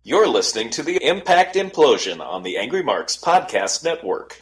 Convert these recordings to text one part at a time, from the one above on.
You're listening to the Impact Implosion on the Angry Marks Podcast Network.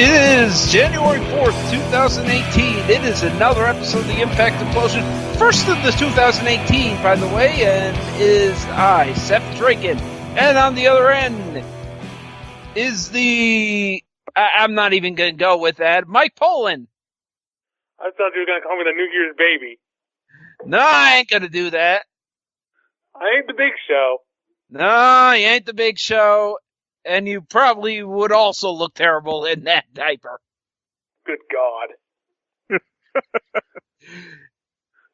It is January 4th, 2018. It is another episode of the Impact Implosion. First of the 2018, by the way, and it is I, Seth Draken. And on the other end is I'm not even going to go with that, Mike Poland. I thought you were going to call me the New Year's baby. No, I ain't going to do that. I ain't the big show. No, you ain't the big show. And you probably would also look terrible in that diaper. Good God.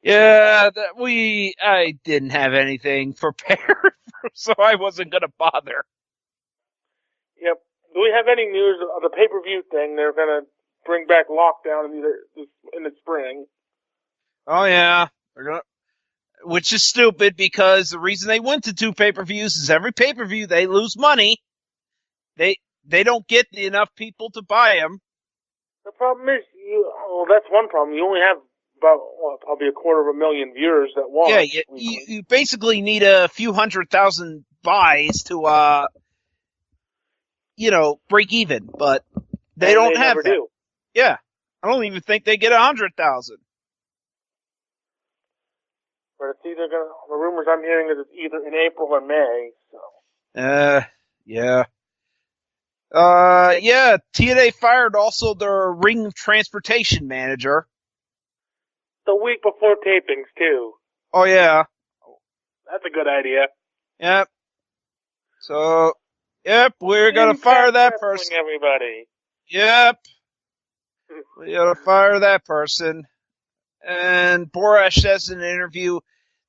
Yeah, I didn't have anything prepared, so I wasn't going to bother. Yep. Do we have any news of the pay-per-view thing? They're going to bring back lockdown in the spring. Oh, yeah. Which is stupid because the reason they went to 2 pay-per-views is every pay-per-view they lose money. They don't get enough people to buy them. The problem is, that's one problem. You only have about, probably 250,000 viewers that watch. Yeah, you basically need a few 100,000 buys to, break even, but they don't have that. Do. Yeah. I don't even think they get 100,000. But it's either the rumors I'm hearing is it's either in April or May, so. Yeah. TNA fired also their ring transportation manager. The week before tapings, too. Oh, yeah. That's a good idea. Yep. So, we're gonna fire that person. Everybody. Yep. We gotta fire that person. And Borash says in an interview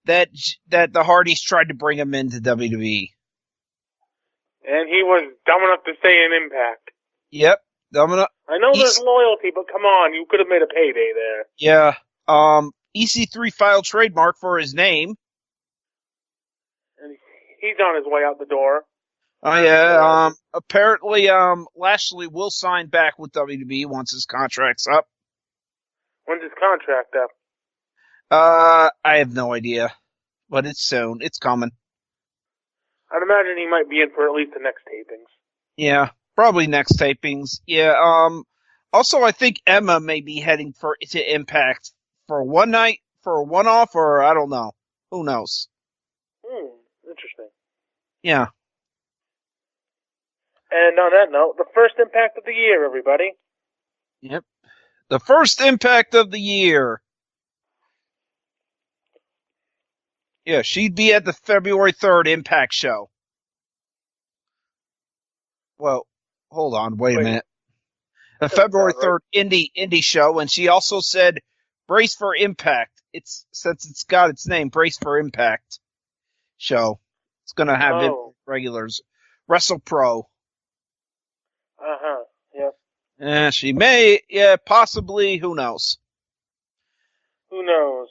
that the Hardys tried to bring him into WWE. And he was dumb enough to say an Impact. Yep, dumb enough. I know there's loyalty, but come on, you could have made a payday there. Yeah. EC3 filed trademark for his name. And he's on his way out the door. Oh yeah. Apparently, Lashley will sign back with WWE once his contract's up. When's his contract up? I have no idea, but it's soon. It's coming. I'd imagine he might be in for at least the next tapings. Yeah, probably next tapings. Yeah. Also, I think Emma may be heading to Impact for one night, for a one-off, or I don't know. Who knows? Interesting. Yeah. And on that note, the first Impact of the year, everybody. Yep. The first Impact of the year. Yeah, she'd be at the February 3rd Impact show. Well, hold on, wait a minute. The February 3rd indie show, and she also said, brace for Impact. Since it's got its name, Brace for Impact show. It's gonna have regulars. Wrestle Pro. Yep. She may, possibly, who knows? Who knows?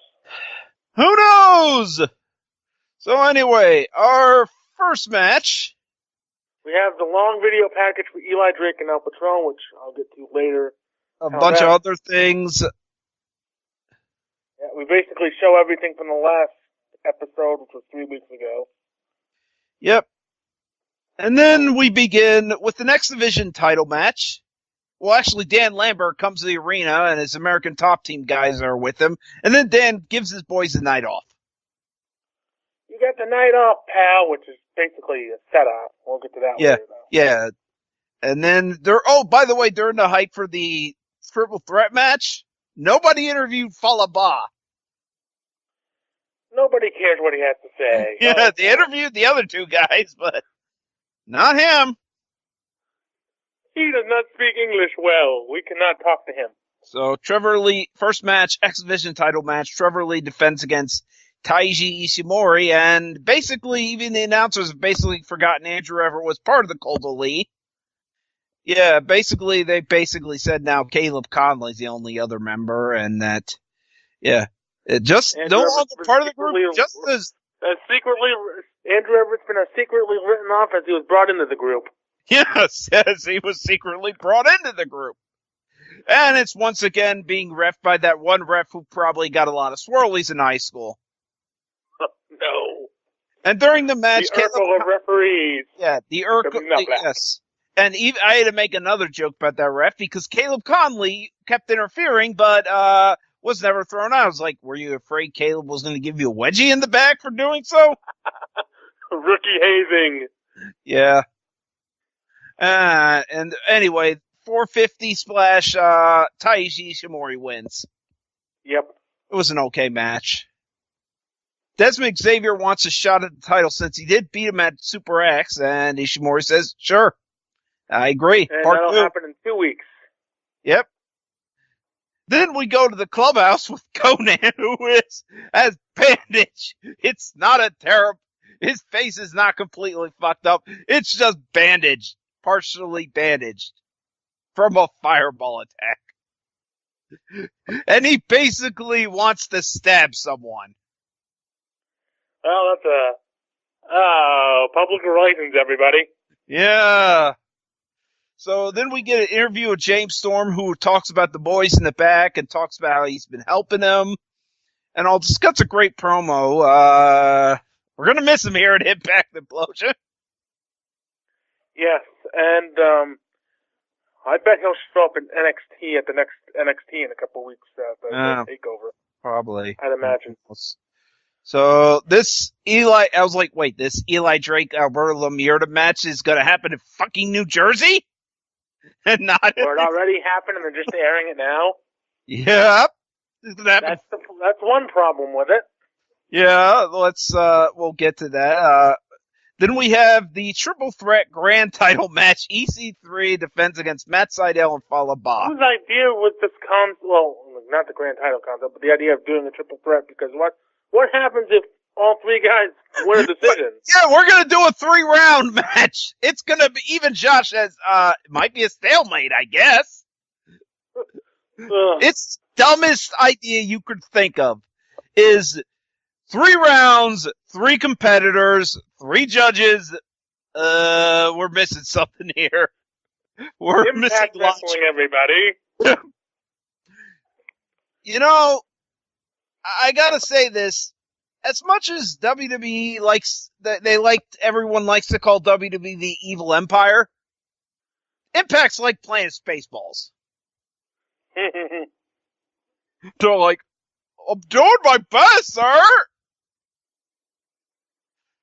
Who knows? So anyway, our first match. We have the long video package for Eli Drake and Al Patron, which I'll get to later. A bunch of other things. Yeah, we basically show everything from the last episode, which was 3 weeks ago. Yep. And then we begin with the Next Division title match. Well, actually, Dan Lambert comes to the arena, and his American Top Team guys are with him. And then Dan gives his boys the night off. You got the night off, pal, which is basically a setup. We'll get to that later, though. Yeah. And then by the way, during the hype for the Triple Threat match, nobody interviewed Falaba. Nobody cares what he has to say. Yeah, they interviewed the other two guys, but not him. He does not speak English well. We cannot talk to him. So Trevor Lee, first match, X Division title match. Trevor Lee defends against Taiji Ishimori, and basically even the announcers have basically forgotten Andrew Everett was part of the Cult of Lee. Yeah, basically they said now Caleb Conley's the only other member, and that, yeah, it just Andrew no Everett's longer part of the group. Just as secretly, Andrew Everett's been secretly written off as he was brought into the group. yes, as he was secretly brought into the group. And it's once again being ref by that one ref who probably got a lot of swirlies in high school. No. And during the match, The Urkel of referees. Yeah, the Urkel. Yes. And even, I had to make another joke about that ref because Caleb Conley kept interfering, but was never thrown out. I was like, were you afraid Caleb was going to give you a wedgie in the back for doing so? Rookie hazing. Yeah. And anyway, 450 splash, Taiji Ishimori wins. Yep. It was an okay match. Desmond Xavier wants a shot at the title since he did beat him at Super X, and Ishimori says, sure, I agree. And that'll happen in 2 weeks. Yep. Then we go to the clubhouse with Conan, who has bandage. It's not a terrible, his face is not completely fucked up. It's just bandaged, partially bandaged from a fireball attack. And he basically wants to stab someone. Well, that's public relations, everybody. Yeah. So then we get an interview with James Storm, who talks about the boys in the back and talks about how he's been helping them. And all this. That's a great promo. We're going to miss him here at Impact Implosion. Yes, and I bet he'll show up in NXT at the next NXT in a couple of weeks, the takeover. Probably. I'd imagine. So this I was like, wait, this Eli Drake Alberto Lamierda match is going to happen in fucking New Jersey? And not. Or it already happened and they're just airing it now? Yep. It's going to happen. That's one problem with it. Yeah, we'll get to that. Then we have the triple threat grand title match. EC3 defends against Matt Sydal and Fallah Bahh. Whose idea was this concept? Well, not the grand title concept, but the idea of doing a triple threat, because what happens if all three guys win a decision? Yeah, we're going to do a 3-round match. It's going to be, even Josh says, it might be a stalemate, I guess. It's dumbest idea you could think of is 3 rounds, 3 competitors, 3 judges. We're missing something here. We're missing wrestling, everybody. You know, I gotta say this. As much as WWE everyone likes to call WWE the evil empire, Impact's like playing Spaceballs. They're like, I'm doing my best, sir!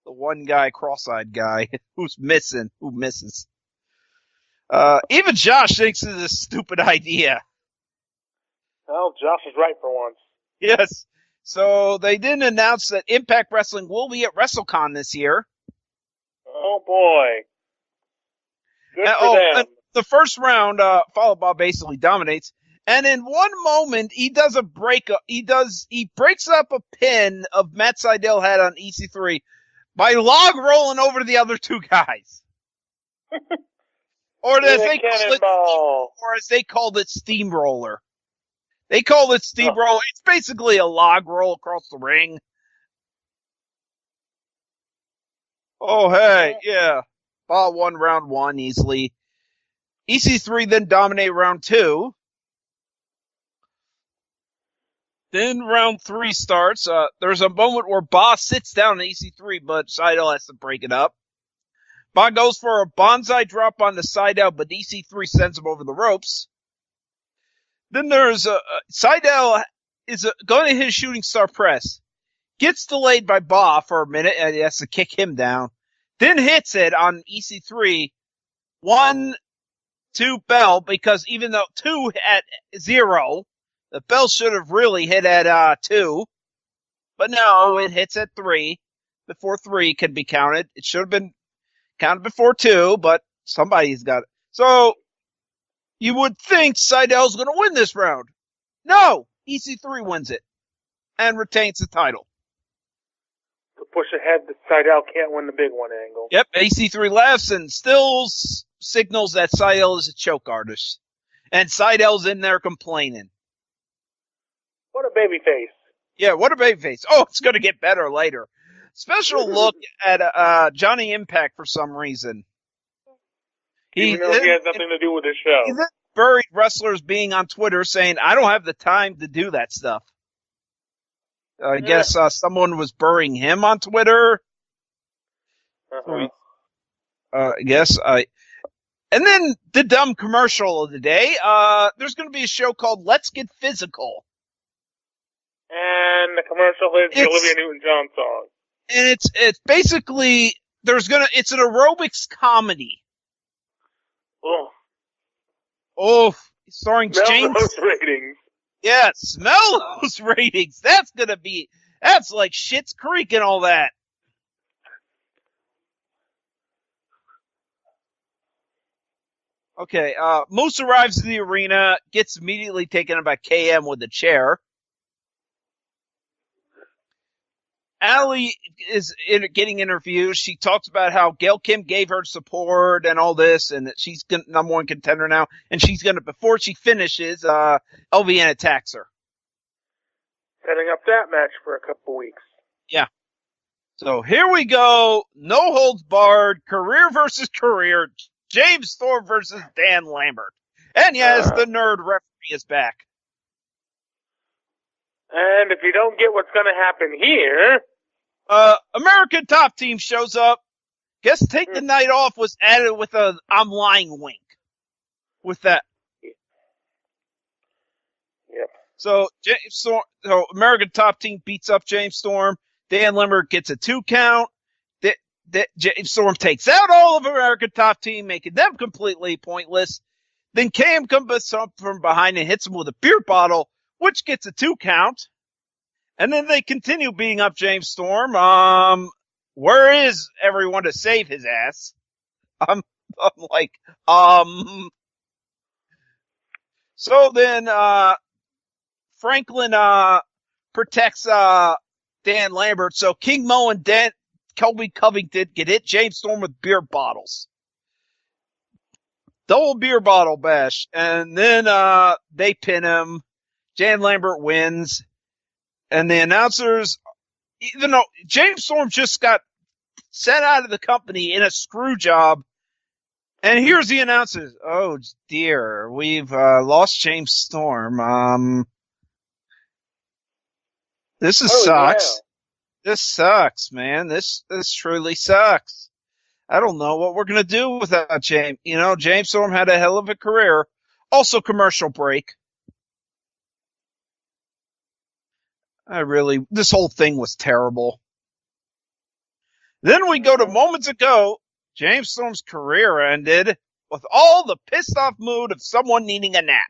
The one guy, cross-eyed guy, who misses. Even Josh thinks it's a stupid idea. Well, Josh is right for once. Yes. So they didn't announce that Impact Wrestling will be at WrestleCon this year. Oh boy. Good for them. The first round, Fallah Bahh basically dominates. And in one moment, he does a breakup. He breaks up a pin of Matt Sydal had on EC3 by log rolling over the other 2 guys. Or as they called it, steamroller. They called it steamroller. It's basically a log roll across the ring. Oh, hey, yeah. Bahh won round 1 easily. EC3 then dominated round 2. Then round 3 starts. There's a moment where Bahh sits down on EC3, but Sydal has to break it up. Bahh goes for a bonsai drop on the Sydal, but EC3 sends him over the ropes. Then there's Sydal is going to hit a shooting star press. Gets delayed by Bahh for a minute, and he has to kick him down. Then hits it on EC3. 1, 2 bell, because even though 2 at 0, the bell should have really hit at 2. But no, it hits at 3 before 3 can be counted. It should have been counted before 2, but somebody's got it. So you would think Seidel's going to win this round. No, EC3 wins it and retains the title. To push ahead, the Seidel can't win the big one angle. Yep, EC3 laughs and still signals that Seidel is a choke artist. And Seidel's in there complaining. What a baby face. Yeah, what a babyface. Oh, it's going to get better later. Special look at Johnny Impact for some reason. Even though he has nothing to do with his show. He buried wrestlers being on Twitter saying, I don't have the time to do that stuff. I guess someone was burying him on Twitter. And then the dumb commercial of the day. There's going to be a show called Let's Get Physical. And the commercial is the Olivia Newton-John song. And it's basically, it's an aerobics comedy. Oh, starring James. Those ratings. Yeah, smell those ratings. That's like Schitt's Creek and all that. Okay, Moose arrives in the arena, gets immediately taken by KM with a chair. Allie is getting interviewed. She talks about how Gail Kim gave her support and all this, and that she's number one contender now. And she's gonna, before she finishes, LVN attacks her. Setting up that match for a couple weeks. Yeah. So here we go. No holds barred. Career versus career. James Storm versus Dan Lambert. And yes, the nerd referee is back. And if you don't get what's gonna happen here. American Top Team shows up. Guess Take the Night Off was added with a I'm lying wink. With that. Yep. So American Top Team beats up James Storm. Dan Lambert gets a 2 count. James Storm takes out all of American Top Team, making them completely pointless. Then Cam comes up from behind and hits him with a beer bottle, which gets a 2 count. And then they continue beating up James Storm. Where is everyone to save his ass? I'm like, So then, Franklin, protects, Dan Lambert. So King Mo and Colby Covington can hit James Storm with beer bottles. Double beer bottle bash. And then, they pin him. Dan Lambert wins. And the announcers, even though James Storm just got sent out of the company in a screw job, and here's the announcers. Oh dear, we've lost James Storm. This sucks. Yeah. This sucks, man. This truly sucks. I don't know what we're gonna do without James. You know, James Storm had a hell of a career. Also, commercial break. This whole thing was terrible. Then we go to moments ago. James Storm's career ended with all the pissed off mood of someone needing a nap.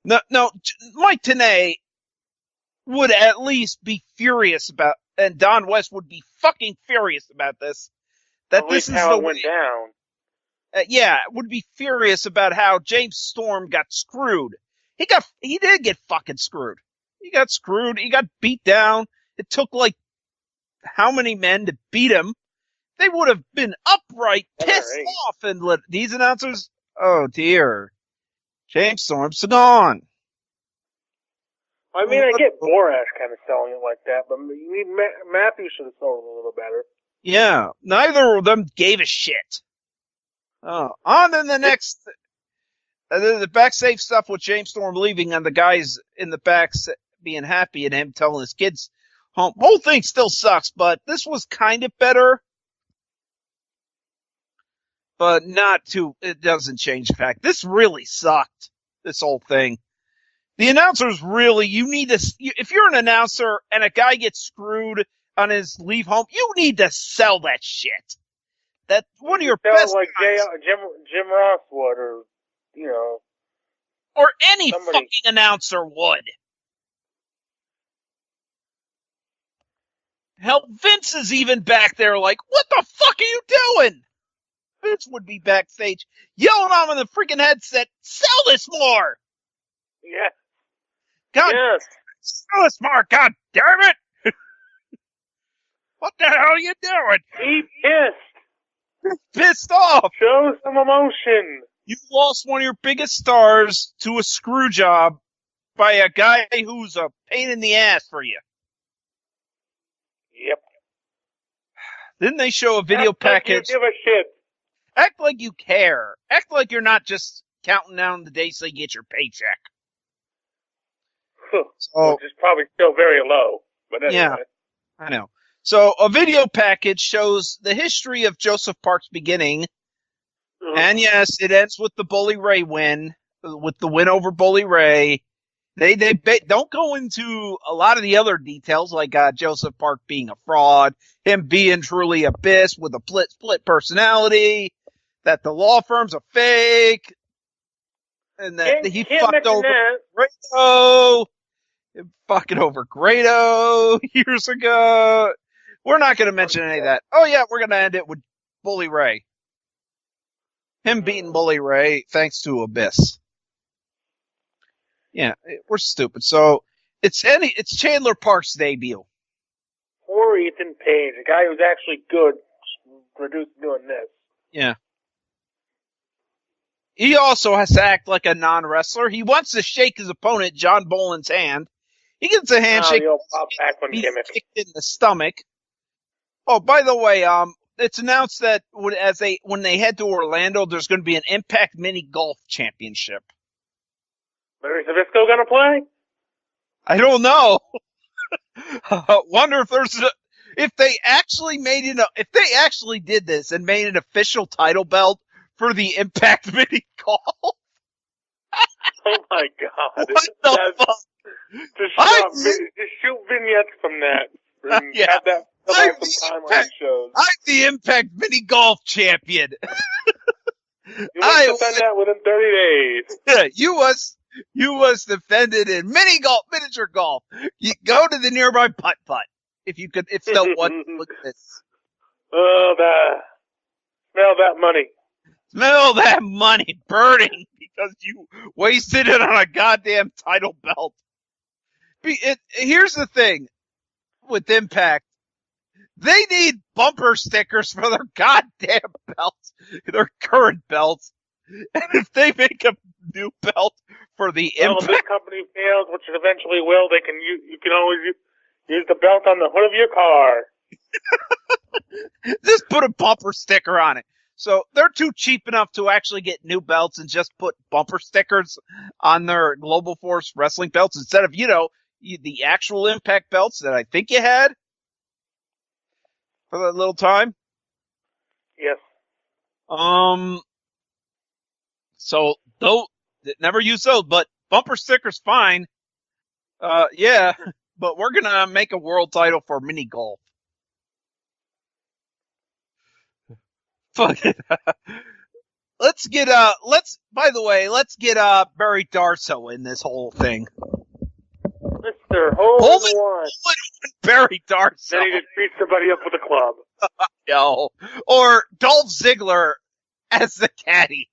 No, Mike Tenay would at least be furious about, and Don West would be fucking furious about this. That this is how it went down. Would be furious about how James Storm got screwed. He did get fucking screwed. He got screwed. He got beat down. It took like how many men to beat him? They would have been upright, pissed off, and these announcers. Oh dear, James Storm's gone. I mean, I get Borash kind of selling it like that, but Matthew should have sold it a little better. Yeah, neither of them gave a shit. On to the next, the backstage stuff with James Storm leaving and the guys in the back being happy and him telling his kids home. Whole thing still sucks, but this was kind of better. But it doesn't change the fact. This really sucked, this whole thing. The announcers really, if you're an announcer and a guy gets screwed on his leave home, you need to sell that shit. That one of your best like Jim Ross would, or Or any Somebody. fucking announcer would. Hell, Vince is even back there like, what the fuck are you doing? Vince would be backstage yelling on the freaking headset, sell this more! Yeah. God, Yes. sell this more, god damn it! What the hell are you doing? Be pissed. Pissed off! Show some emotion. You lost one of your biggest stars to a screw job by a guy who's a pain in the ass for you. Yep. Then they show a video Act like package. you give a shit. Act like you care. Act like you're not just counting down the days so you get your paycheck. So, Which is probably still very low. But anyway. yeah, I know. So a video package shows the history of Joseph Park's beginning. And yes, it ends with the Bully Ray win, with the win over Bully Ray. They don't go into a lot of the other details, like Joseph Park being a fraud, him being truly a bitch with a split personality, that the law firm's a fake, and that he fucked over Grado, fucking over Grado years ago. We're not going to mention any of that. Oh yeah, we're going to end it with Bully Ray. Him beating Bully Ray thanks to Abyss. Yeah, we're stupid. So it's Chandler Park's debut. Poor Ethan Page, a guy who's actually good, produced doing this. Yeah. He also has to act like a non-wrestler. He wants to shake his opponent, John Boland's hand. He gets a handshake. The old Bob Backlund He's gimmick. kicked in the stomach. Oh, by the way, it's announced that when they head to Orlando, there's going to be an Impact Mini Golf Championship. Larry Zbyszko gonna play? I don't know. Wonder if they actually did this and made an official title belt for the Impact Mini Golf. Oh my god. What the fuck? Just shoot vignettes from that. Yeah. Have that fill out some timeline shows. I'm the Impact Mini Golf Champion. You must defend that within 30 days. You was defended in miniature golf. You go to the nearby putt-putt. If no one look at this. Oh, smell that money. Smell that money burning because you wasted it on a goddamn title belt. Here's the thing with Impact. They need bumper stickers for their goddamn belts, their current belts. And if they make a new belt for the Impact, if this company fails, which it eventually will, you can always use the belt on the hood of your car. just put a bumper sticker on it. So they're too cheap enough to actually get new belts and just put bumper stickers on their Global Force Wrestling belts instead of, the actual Impact belts that I think you had for that little time. Yes. So though never use those, but bumper stickers fine. Yeah, but we're gonna make a world title for mini golf. Fuck it. Let's get Barry Darso in this whole thing. Mr. Hole-in-One. Barry Darso. Then he just beats somebody up with a club. No. Or Dolph Ziggler as the caddy.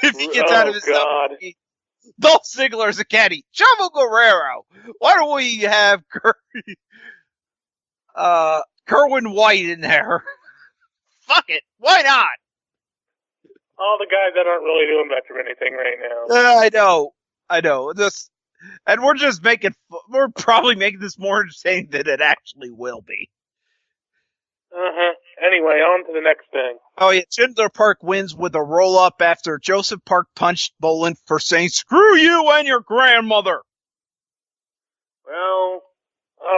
If he gets out of his God. Dolph Ziggler as a caddy. Chavo Guerrero. Why don't we have Kerwin White in there? Fuck it. Why not? All the guys that aren't really doing much of anything right now. I know. And we're probably making this more entertaining than it actually will be. Anyway, on to the next thing. Oh yeah, Chandler Park wins with a roll-up after Joseph Park punched Boland for saying, "Screw you and your grandmother." Well,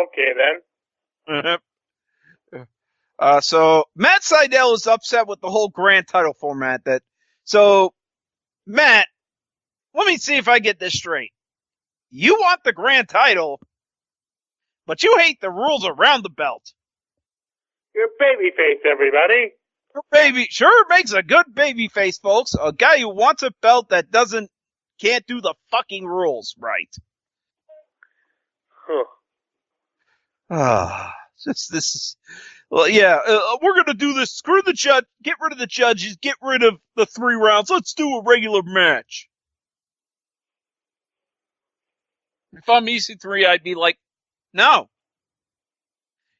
okay then. So Matt Sydal is upset with the whole grand title format. So Matt, let me see if I get this straight. You want the grand title, but you hate the rules around the belt. You're babyface, everybody. Sure makes a good baby face, folks. A guy who wants a belt that can't do the fucking rules right. Huh. This is, well, yeah, we're gonna do this. Screw the judge. Get rid of the judges. Get rid of the 3 rounds. Let's do a regular match. If I'm EC3, I'd be like, no.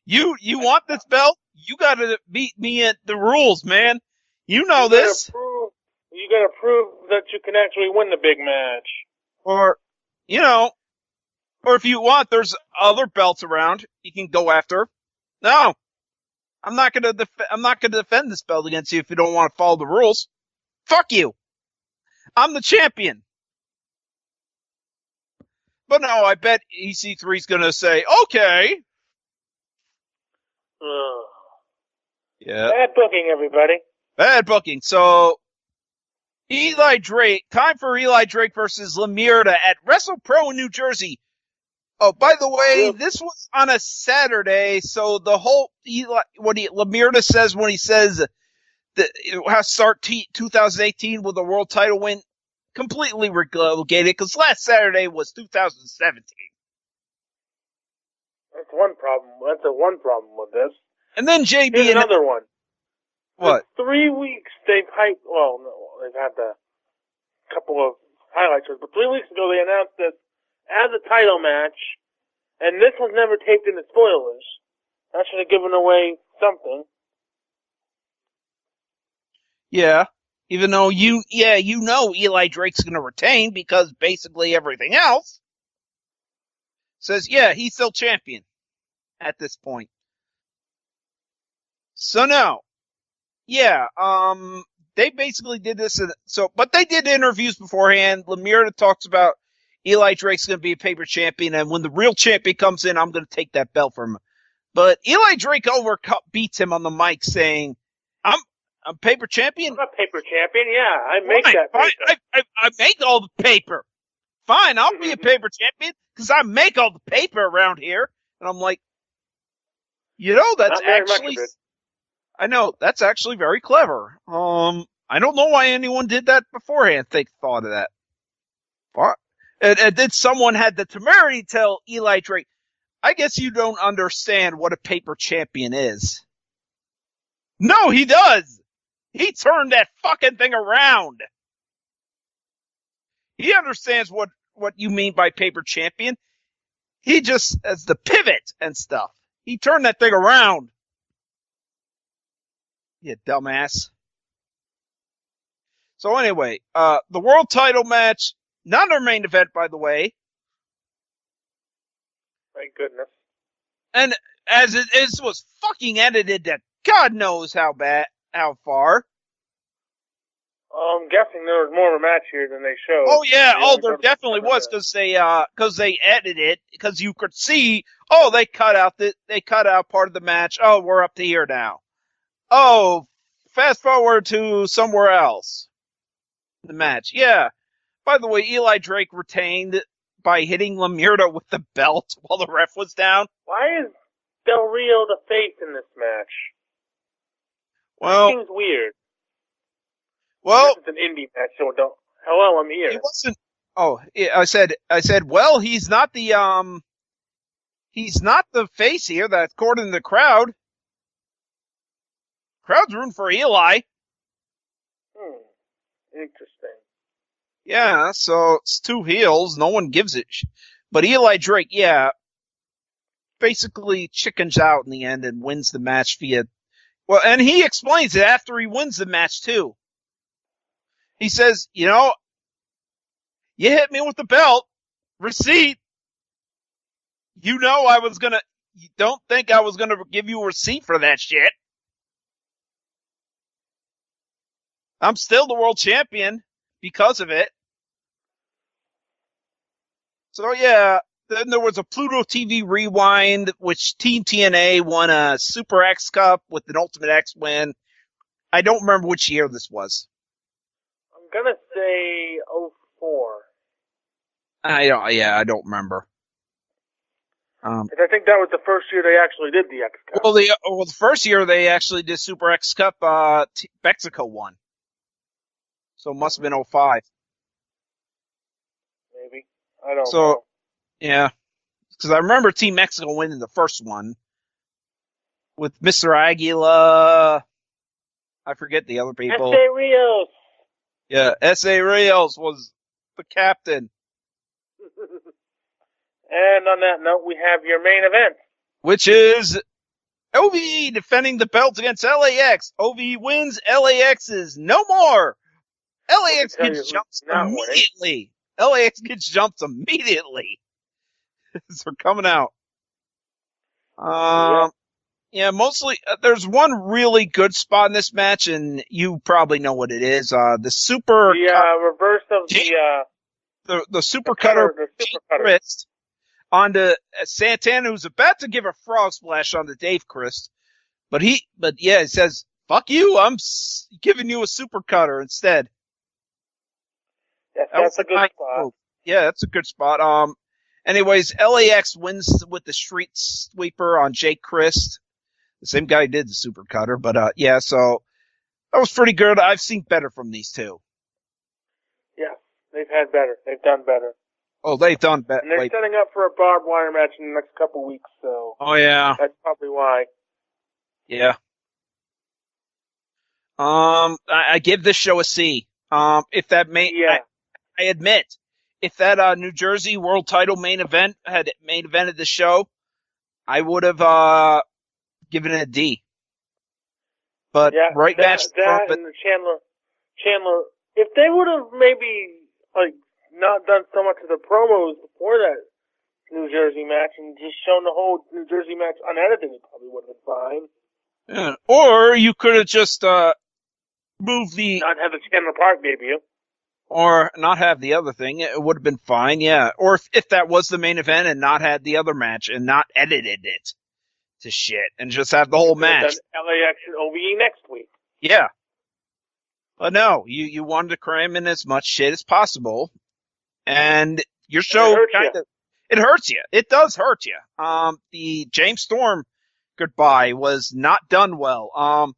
You want this belt? You gotta beat me at the rules, man. You know this. You gotta prove that you can actually win the big match. Or, or if you want, there's other belts around you can go after. No. I'm not gonna defend this belt against you if you don't want to follow the rules. Fuck you. I'm the champion. But no, I bet EC3's gonna say, okay. Yeah. Bad booking, everybody. Bad booking. So, time for Eli Drake versus Lamirda at WrestlePro in New Jersey. Oh, by the way, This was on a Saturday, so the whole Lamirda says when he says that it has to start 2018 with a world title win, completely relegated, because last Saturday was 2017. That's one problem. That's the one problem with this. And then JB. Here's another one. What? For 3 weeks they've hyped. Well, no, they've had a couple of highlights, but 3 weeks ago they announced this as a title match, and this was never taped in the spoilers. That should have given away something. Yeah. Even though Eli Drake's going to retain because basically everything else says, he's still champion at this point. So no. Yeah, they basically did this, but they did interviews beforehand. Lamirda talks about Eli Drake's going to be a paper champion, and when the real champion comes in, I'm going to take that belt from him. But Eli Drake beats him on the mic saying, I'm paper champion? I'm a paper champion, yeah. I make that paper. I make all the paper. Fine, I'll be a paper champion, because I make all the paper around here. And I'm like, that's actually... I know, that's actually very clever. I don't know why anyone did that beforehand. They thought of that. And then someone had the temerity to tell Eli Drake, I guess you don't understand what a paper champion is. No, he does. He turned that fucking thing around. He understands what you mean by paper champion. He just, as the pivot and stuff, he turned that thing around. You dumbass. So anyway, the world title match, not our main event, by the way. Thank goodness. And as it was fucking edited to God knows how far. I'm guessing there was more of a match here than they showed. Oh yeah, there definitely was, because they edited it, because you could see, they cut out part of the match. Oh, we're up to here now. Oh, fast forward to somewhere else. The match. Yeah. By the way, Eli Drake retained by hitting Lamirda with the belt while the ref was down. Why is Del Rio the face in this match? Well, it seems weird. Well, it's an indie match, so don't. Hello, I'm here. He wasn't. Oh, I said. Well, he's not the face here. That's according to the crowd. Crowd's rooting for Eli. Interesting. Yeah, so it's 2 heels. No one gives it. But Eli Drake, basically chickens out in the end and wins the match via... Well, and he explains it after he wins the match, too. He says, you hit me with the belt. Receipt. You don't think I was gonna give you a receipt for that shit. I'm still the world champion because of it. So yeah, then there was a Pluto TV rewind, which Team TNA won a Super X Cup with an Ultimate X win. I don't remember which year this was. I'm gonna say 04. I don't remember. 'Cause I think that was the first year they actually did the X Cup. Well, the first year they actually did Super X Cup. Mexico won, so it must have been 05. Maybe. I don't So know. yeah, because I remember Team Mexico winning the first one with Mr. Aguila. I forget the other people. S.A. Rios. Yeah, S.A. Rios was the captain. And on that note, we have your main event. Which is OVE defending the belt against LAX. OVE wins. LAX is no more. LAX gets jumps immediately. LAX gets jumps immediately. So they're coming out. Yeah, mostly there's one really good spot in this match, and you probably know what it is. The super reverse of the super cutter, wrist onto Santana, who's about to give a frog splash onto Dave Crist, but he says, "Fuck you! I'm giving you a super cutter instead." Yes, that's a good spot. Move. Yeah, that's a good spot. Anyways, LAX wins with the street sweeper on Jake Crist. The same guy did the super cutter, but yeah, so that was pretty good. I've seen better from these two. Yeah, they've had better. They've done better. Oh, they've done better. And they're setting up for a barbed wire match in the next couple weeks, so. Oh yeah. That's probably why. Yeah. I give this show a C. If that I admit, if that New Jersey World Title main evented the show, I would have given it a D. But yeah, right match. That and the Chandler. If they would have maybe not done so much of the promos before that New Jersey match and just shown the whole New Jersey match unedited, it probably would have been fine. Yeah. Or you could have just moved the not have the Chandler Park debut. Or not have the other thing. It would have been fine, yeah. Or if that was the main event and not had the other match and not edited it to shit and just have the whole match. LAX and OVE next week. Yeah. But no, you wanted to cram in as much shit as possible. And your show it hurts you. It does hurt you. The James Storm goodbye was not done well.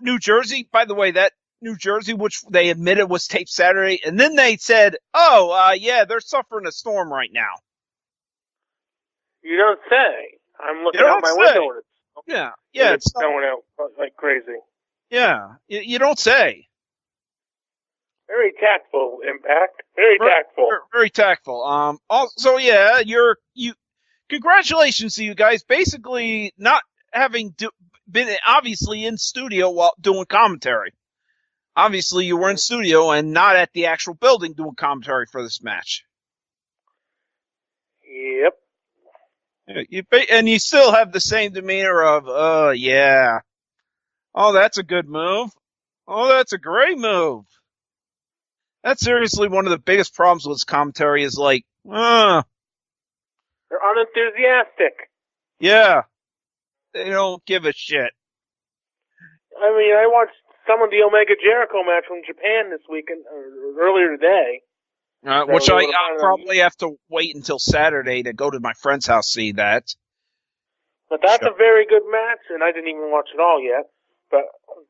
New Jersey, by the way, that New Jersey, which they admitted was taped Saturday, and then they said, yeah, they're suffering a storm right now. You don't say. I'm looking out my window. Yeah. It's going out like crazy. Yeah, you don't say. Very tactful, Impact. Very tactful. Very tactful. Also, yeah, congratulations to you guys. Basically, not having been obviously in studio while doing commentary. Obviously, you were in studio and not at the actual building doing commentary for this match. Yep. And you still have the same demeanor of, yeah. Oh, that's a good move. Oh, that's a great move. That's seriously one of the biggest problems with commentary is like, they're unenthusiastic. Yeah. They don't give a shit. I mean, I watched some of the Omega Jericho match from Japan this weekend, or earlier today. Which I'll probably have to wait until Saturday to go to my friend's house see that. But that's a very good match, and I didn't even watch it all yet. But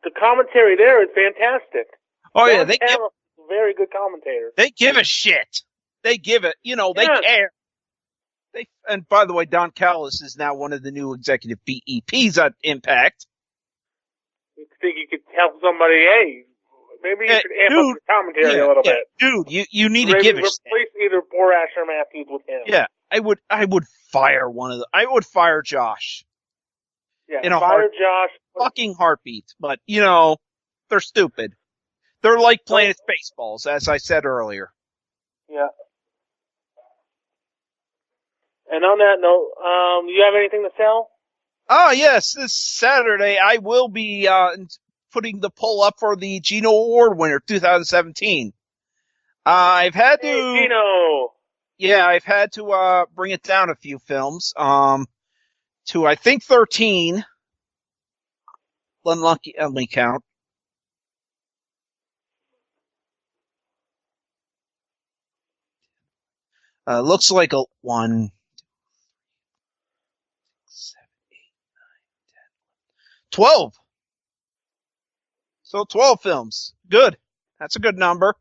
the commentary there is fantastic. Oh, yeah. They give very good commentator. They give a shit. They give it. They care. And by the way, Don Callis is now one of the new executive BEPs at Impact. You think you could tell somebody, hey, maybe you should amp up your commentary a little bit. Dude, you need to give a shit. Replace either Borash or Matthews with him. Yeah, I would fire one of them. I would fire Josh. Yeah, fire Josh. Fucking heartbeat. But, they're stupid. They're like playing Spaceballs, as I said earlier. Yeah. And on that note, you have anything to sell? Oh, yes. This Saturday, I will be putting the poll up for the Gino Award winner 2017. I've had to... Hey, Gino! Yeah, I've had to bring it down a few films to, I think, 13. Let me count. Looks like a 1, 12. So 12 films. Good. That's a good number.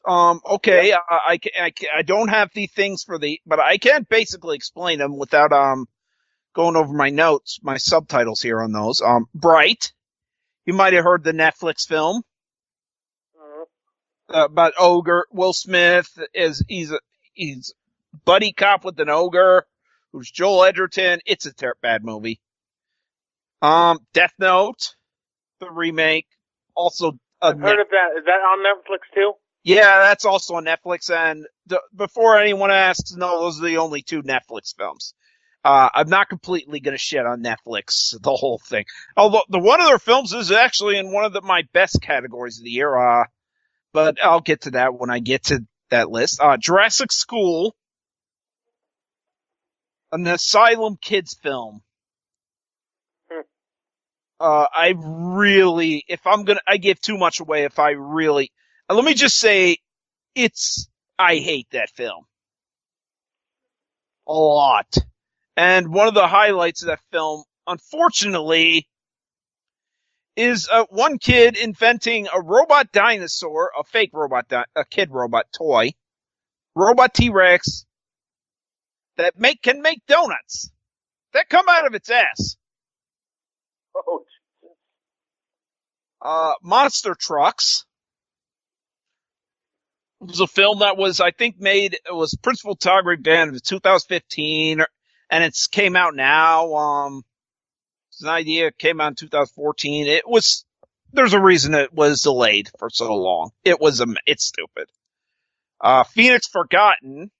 Okay, Yep. I don't have the things for but I can basically explain them without, going over my notes, my subtitles here on those. Bright. You might have heard the Netflix film. About ogre. Will Smith he's buddy cop with an ogre who's Joel Edgerton. It's a bad movie. Death Note, the remake, also I've heard of that. Is that on Netflix too? Yeah, that's also on Netflix. And before anyone asks, no, those are the only 2 Netflix films. I'm not completely going to shit on Netflix, the whole thing. Although the one of their films is actually in one of my best categories of the year. But I'll get to that when I get to that list. Jurassic School, an Asylum Kids film. I give too much away let me just say, I hate that film. A lot. And one of the highlights of that film, unfortunately, is one kid inventing a robot dinosaur, a fake robot, a kid robot toy, robot T-Rex, that can make donuts that come out of its ass. Oh, Monster Trucks. It was a film that was, I think, it was principal photography band of 2015, and it's came out now. It's an idea. It came out in 2014. There's a reason it was delayed for so long. It's stupid. Phoenix Forgotten.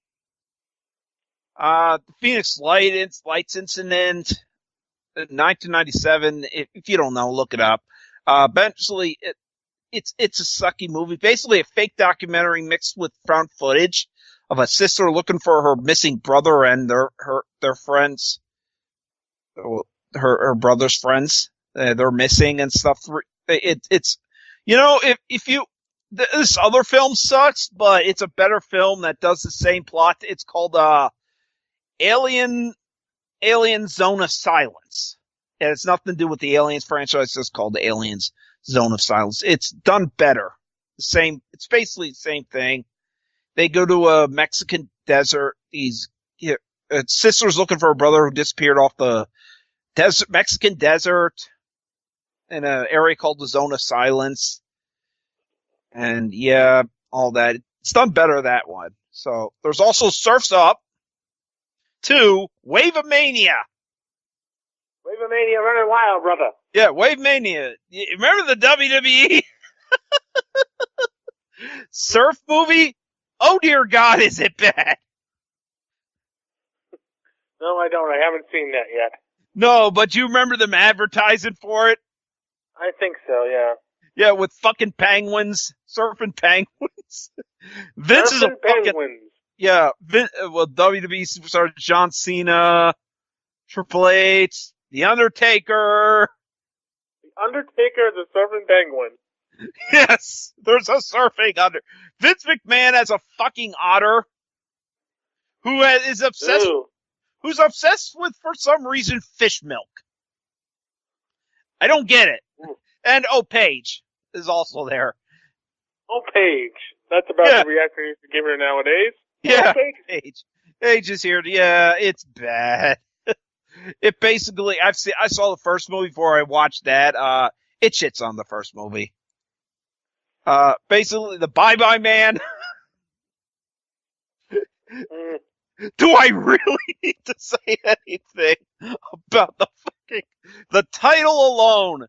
The Phoenix Lights incident in 1997. If you don't know, look it up. Eventually, it's a sucky movie. Basically a fake documentary mixed with found footage of a sister looking for her missing brother and their friends, her brother's friends. They're missing and stuff. This other film sucks, but it's a better film that does the same plot. It's called, Alien Zone of Silence. And it's nothing to do with the Aliens franchise. It's just called Aliens Zone of Silence. It's done better. It's basically the same thing. They go to a Mexican desert. Sister's looking for a brother who disappeared off the Mexican desert in an area called the Zone of Silence. And yeah, all that. It's done better, that one. So there's also Surf's Up 2, Wave of Mania. Wave of Mania running wild, brother. Yeah, Wave Mania. You remember the WWE surf movie? Oh dear God, is it bad? No, I don't. I haven't seen that yet. No, but you remember them advertising for it? I think so, yeah. Yeah, with fucking penguins, surfing penguins. Vince is a fucking penguins. Yeah. WWE superstar John Cena, Triple H, The Undertaker. The Undertaker is a surfing penguin. Yes, there's a surfing under. Vince McMahon has a fucking otter who is obsessed. Ooh. Who's obsessed with, for some reason, fish milk. I don't get it. Ooh. And Paige is also there. Oh, Paige. That's about the reaction you give her nowadays. Yeah, Oh, Paige is here. Yeah, it's bad. It basically, I saw the first movie before I watched that. It shits on the first movie. Basically, the Bye Bye Man. Do I really need to say anything about the title alone?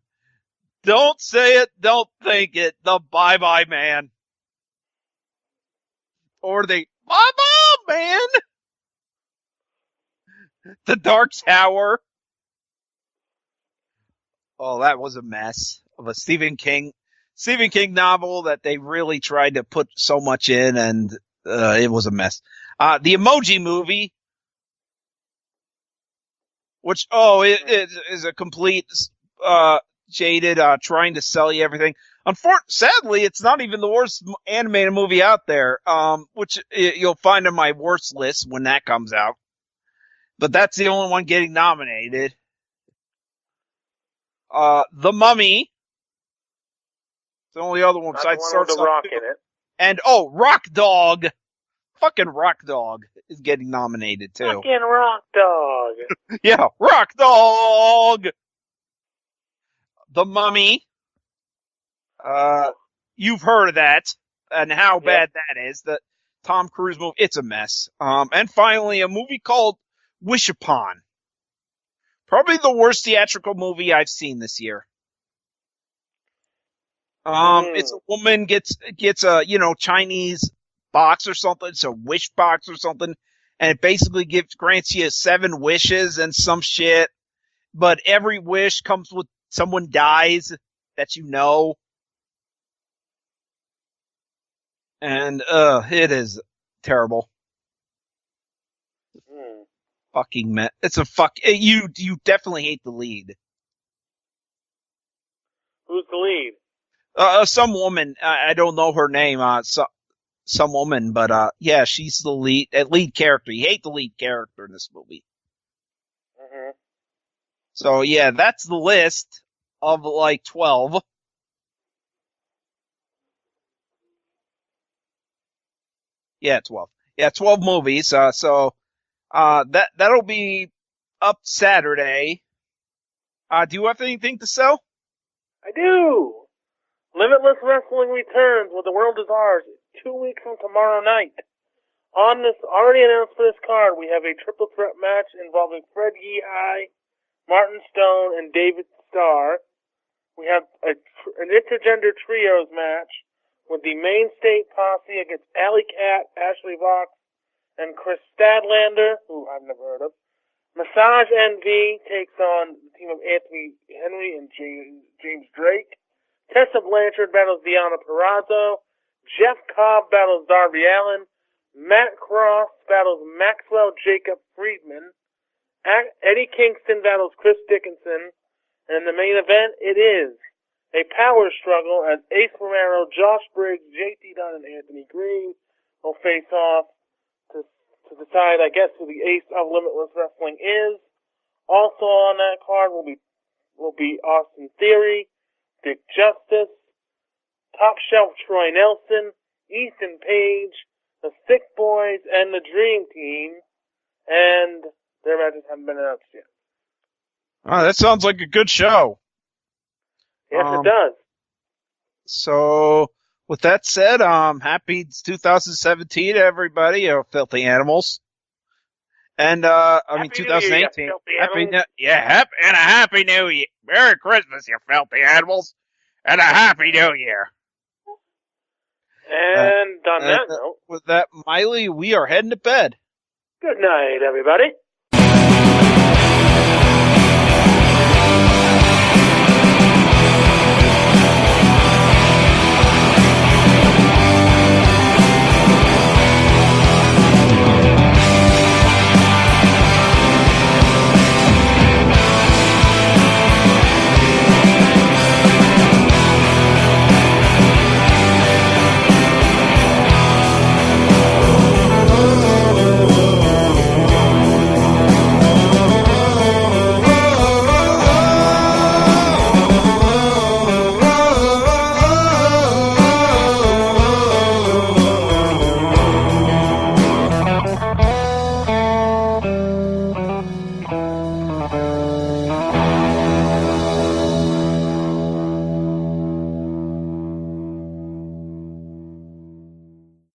Don't say it, don't think it. The Bye Bye Man. Or the Bye Bye Man. The Dark Tower. Oh, that was a mess of a Stephen King novel that they really tried to put so much in, and it was a mess. The Emoji Movie, which it is a complete jaded trying to sell you everything. Sadly, it's not even the worst animated movie out there, which you'll find on my worst list when that comes out. But that's the only one getting nominated. The Mummy. It's the only other one Not the besides one with the Starts Rock Up in it. And, Rock Dog. Fucking Rock Dog is getting nominated, too. Fucking Rock Dog. Yeah, Rock Dog! The Mummy. You've heard of that, and how bad that is. The Tom Cruise movie, it's a mess. And finally, a movie called Wish Upon. Probably the worst theatrical movie I've seen this year. It's a woman gets a, Chinese box or something. It's a wish box or something. And it basically grants you 7 wishes and some shit. But every wish comes with someone dies that you know. And, it is terrible. Fucking mess. It's a you definitely hate the lead. Who's the lead? Some woman, I don't know her name, some woman, but, yeah, she's the lead character. You hate the lead character in this movie. Mm-hmm. So, yeah, that's the list of, 12. Yeah, 12. Yeah, 12 movies, that'll be up Saturday. Do you have anything to sell? I do! Limitless Wrestling returns with The World Is Ours 2 weeks from tomorrow night. On this, already announced for this card, we have a triple threat match involving Fred Yehi, Martin Stone, and David Starr. We have an intergender trios match with the Main State Posse against Alley Cat, Ashley Vox, and Chris Stadlander, who I've never heard of. Massage Envy takes on the team of Anthony Henry and James Drake. Tessa Blanchard battles Deonna Purrazzo. Jeff Cobb battles Darby Allin. Matt Cross battles Maxwell Jacob Friedman. Eddie Kingston battles Chris Dickinson. And in the main event, it is a power struggle as Ace Romero, Josh Briggs, JT Dunn, and Anthony Green will face off to decide, I guess, who the ace of Limitless Wrestling is. Also on that card will be Austin Theory, Dick Justice, Top Shelf Troy Nelson, Ethan Page, the Sick Boys, and the Dream Team, and their matches haven't been announced yet. Oh, that sounds like a good show. Yes, it does. So, with that said, happy 2017 to everybody, filthy animals. And, 2018. And a happy new year. Merry Christmas, you filthy animals. And a happy new year. And on that note. With that, Miley, we are heading to bed. Good night, everybody.